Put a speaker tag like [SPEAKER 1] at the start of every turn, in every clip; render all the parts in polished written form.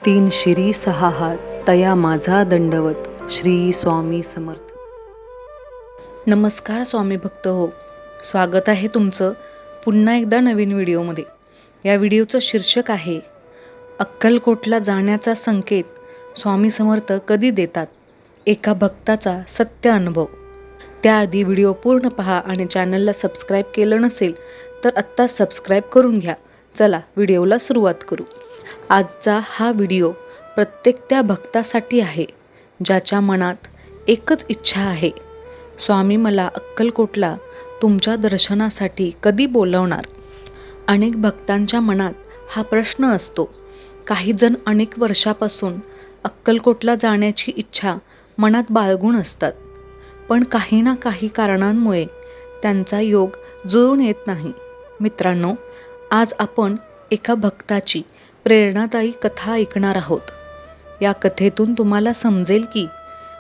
[SPEAKER 1] तीन शिरी सहा हात तया माझा दंडवत. श्री स्वामी समर्थ. नमस्कार स्वामी भक्त हो, स्वागत आहे तुमचं पुन्हा एकदा नवीन व्हिडिओमध्ये. या व्हिडिओचं शीर्षक आहे अक्कलकोटला जाण्याचा संकेत स्वामी समर्थ कधी देतात, एका भक्ताचा सत्य अनुभव. त्याआधी व्हिडिओ पूर्ण पहा आणि चॅनलला सबस्क्राईब केलं नसेल तर आत्ता सबस्क्राईब करून घ्या. चला व्हिडिओला सुरुवात करू. आजचा हा व्हिडिओ प्रत्येक त्या भक्तासाठी आहे ज्याच्या मनात एकच इच्छा आहे, स्वामी मला अक्कलकोटला तुमच्या दर्शनासाठी कधी बोलवणार. अनेक भक्तांच्या मनात हा प्रश्न असतो. काही जण अनेक वर्षापासून अक्कलकोटला जाण्याची इच्छा मनात बाळगून असतात, पण काही ना काही कारणांमुळे त्यांचा योग जुळून येत नाही. मित्रांनो, आज आपण एका भक्ताची प्रेरणादायी कथा ऐकणार आहोत. या कथेतून तुम्हाला समजेल की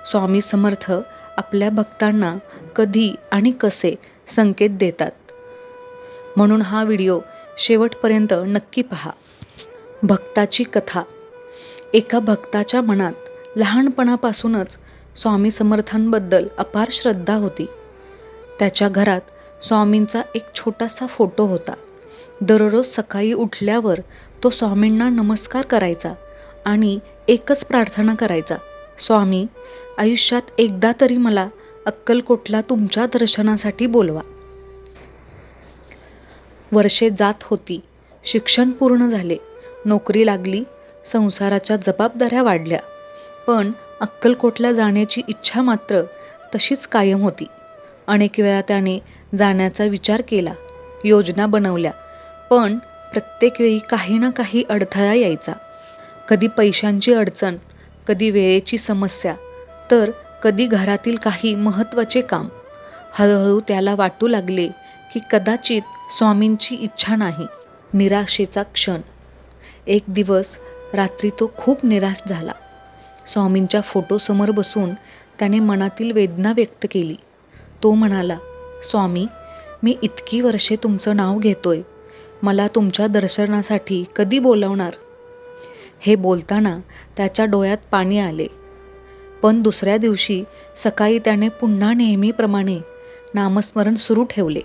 [SPEAKER 1] स्वामी समर्थ आपल्या भक्तांना कधी आणि कसे संकेत देतात. म्हणून हा व्हिडिओ शेवटपर्यंत नक्की पहा. भक्ताची कथा. एका भक्ताच्या मनात लहानपणापासूनच स्वामी समर्थांबद्दल अपार श्रद्धा होती. त्याच्या घरात स्वामींचा एक छोटासा फोटो होता. दररोज सकाळी उठल्यावर तो स्वामींना नमस्कार करायचा आणि एकच प्रार्थना करायचा, स्वामी, आयुष्यात एकदा तरी मला अक्कलकोटला तुमच्या दर्शनासाठी बोलवा. वर्षे जात होती, शिक्षण पूर्ण झाले, नोकरी लागली, संसाराच्या जबाबदाऱ्या वाढल्या, पण अक्कलकोटला जाण्याची इच्छा मात्र तशीच कायम होती. अनेक वेळा त्याने जाण्याचा विचार केला, योजना बनवल्या, पण प्रत्येक वेळी काही ना काही अडथळा यायचा. कधी पैशांची अडचण, कधी वेळेची समस्या, तर कधी घरातील काही महत्त्वाचे काम. हळूहळू त्याला वाटू लागले की कदाचित स्वामींची इच्छा नाही. निराशेचा क्षण. एक दिवस रात्री तो खूप निराश झाला. स्वामींच्या फोटोसमोर बसून त्याने मनातील वेदना व्यक्त केली. तो म्हणाला, स्वामी, मी इतकी वर्षे तुमचं नाव घेतोय, मला तुमच्या दर्शनासाठी कधी बोलावणार. हे बोलताना त्याच्या डोळ्यात पाणी आले. पण दुसऱ्या दिवशी सकाळी त्याने पुन्हा नेहमीप्रमाणे नामस्मरण सुरू ठेवले.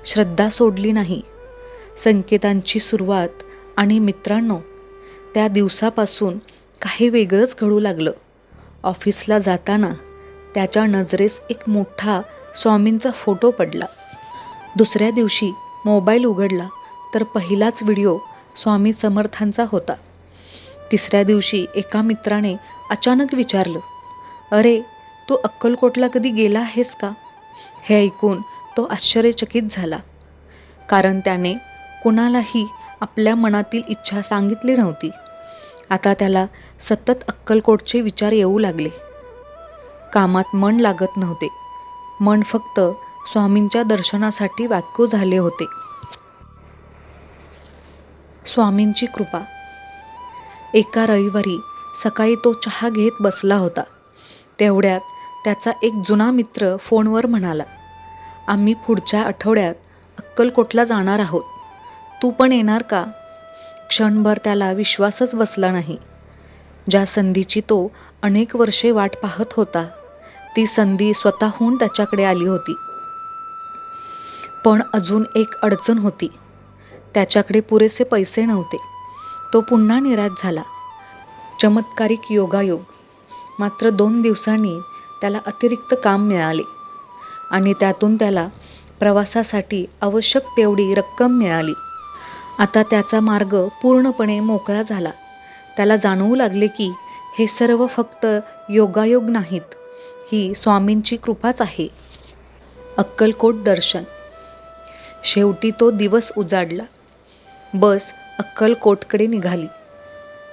[SPEAKER 1] श्रद्धा सोडली नाही. संकेतांची सुरुवात. आणि मित्रांनो, त्या दिवसापासून काही वेगळंच घडू लागलं. ऑफिसला जाताना त्याच्या नजरेस एक मोठा स्वामींचा फोटो पडला. दुसऱ्या दिवशी मोबाईल उघडला तर पहिलाच व्हिडिओ स्वामी समर्थांचा होता. तिसऱ्या दिवशी एका मित्राने अचानक विचारलं, अरे, तू अक्कलकोटला कधी गेला आहेस का. हे ऐकून तो आश्चर्यचकित झाला, कारण त्याने कुणालाही आपल्या मनातील इच्छा सांगितली नव्हती. आता त्याला सतत अक्कलकोटचे विचार येऊ लागले. कामात मन लागत नव्हते. मन फक्त स्वामींच्या दर्शनासाठी व्याकुळ झाले होते. स्वामींची कृपा. एका रविवारी सकाळी तो चहा घेत बसला होता. तेवढ्यात त्याचा एक जुना मित्र फोनवर म्हणाला, आम्ही पुढच्या आठवड्यात अक्कलकोटला जाणार आहोत, तू पण येणार का. क्षणभर त्याला विश्वासच बसला नाही. ज्या संधीची तो अनेक वर्षे वाट पाहत होता, ती संधी स्वतःहून त्याच्याकडे आली होती. पण अजून एक अडचण होती. त्याच्याकडे पुरेसे पैसे नव्हते. तो पुन्हा निराश झाला. चमत्कारिक योगायोग. मात्र 2 दिवसांनी त्याला अतिरिक्त काम मिळाले आणि त्यातून त्याला प्रवासासाठी आवश्यक तेवढी रक्कम मिळाली. आता त्याचा मार्ग पूर्णपणे मोकळा झाला. त्याला जाणवू लागले की हे सर्व फक्त योगायोग नाहीत, ही स्वामींची कृपाच आहे. अक्कलकोट दर्शन. शेवटी तो दिवस उजाडला. बस अक्कलकोटकडे निघाली.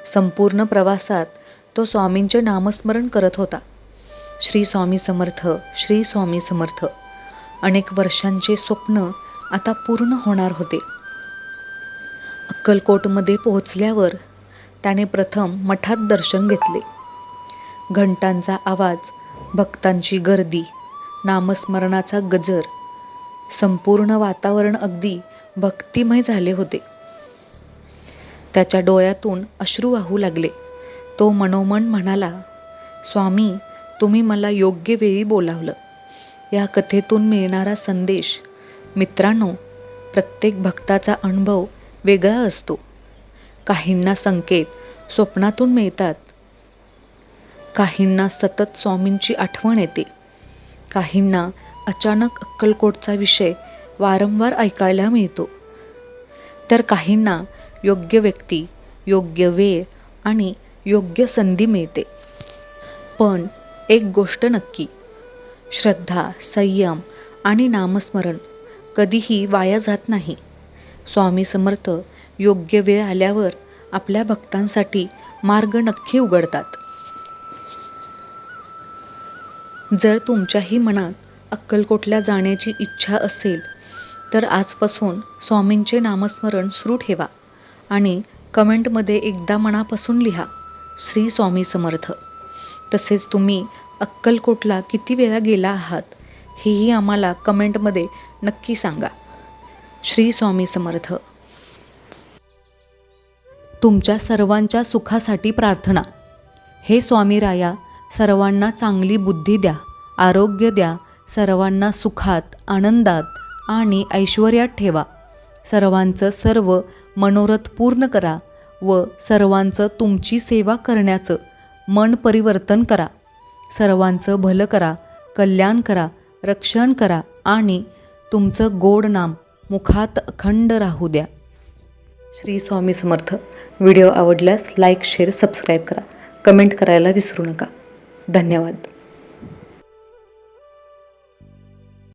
[SPEAKER 1] संपूर्ण प्रवासात तो स्वामींचे नामस्मरण करत होता, श्री स्वामी समर्थ, श्री स्वामी समर्थ. अनेक वर्षांचे स्वप्न आता पूर्ण होणार होते. अक्कलकोटमध्ये पोहोचल्यावर त्याने प्रथम मठात दर्शन घेतले. घंटांचा आवाज, भक्तांची गर्दी, नामस्मरणाचा गजर, संपूर्ण वातावरण अगदी भक्तिमय झाले होते. त्याच्या डोळ्यातून अश्रू वाहू लागले. तो मनोमन म्हणाला, स्वामी, तुम्ही मला योग्य वेळी बोलावलं. या कथेतून मिळणारा संदेश, मित्रांनो, प्रत्येक भक्ताचा अनुभव वेगळा असतो. काहींना संकेत स्वप्नातून मिळतात, काहींना सतत स्वामींची आठवण येते, काहींना अचानक अक्कलकोटचा विषय वारंवार ऐकायला मिळतो, तर काहींना योग्य व्यक्ती, योग्य वेळ आणि योग्य संधी मिळते. पण एक गोष्ट नक्की, श्रद्धा, संयम आणि नामस्मरण कधीही वाया जात नाही. स्वामी समर्थ योग्य वेळ आल्यावर आपल्या भक्तांसाठी मार्ग नक्की उघडतात. जर तुमच्याही मनात अक्कलकोटला जाण्याची इच्छा असेल तर आजपासून स्वामींचे नामस्मरण सुरू ठेवा आणि कमेंटमध्ये एकदा मनापासून लिहा, श्री स्वामी समर्थ. तसेच तुम्ही अक्कलकोटला किती वेळा गेला आहात हेही आम्हाला कमेंटमध्ये नक्की सांगा. श्री स्वामी समर्थ. तुमच्या सर्वांच्या सुखासाठी प्रार्थना. हे स्वामीराया, सर्वांना चांगली बुद्धी द्या, आरोग्य द्या, सर्वांना सुखात, आनंदात आणि ऐश्वर्यात ठेवा. सर्वांचं सर्व मनोरथ पूर्ण करा व सर्वांचं तुमची सेवा करण्याचं मन परिवर्तन करा. सर्वांचं भलं करा, कल्याण करा, रक्षण करा आणि तुमचं गोड नाम मुखात अखंड राहू द्या. श्री स्वामी समर्थ. व्हिडिओ आवडल्यास लाईक, शेअर, सबस्क्राईब करा. कमेंट करायला विसरू नका. धन्यवाद.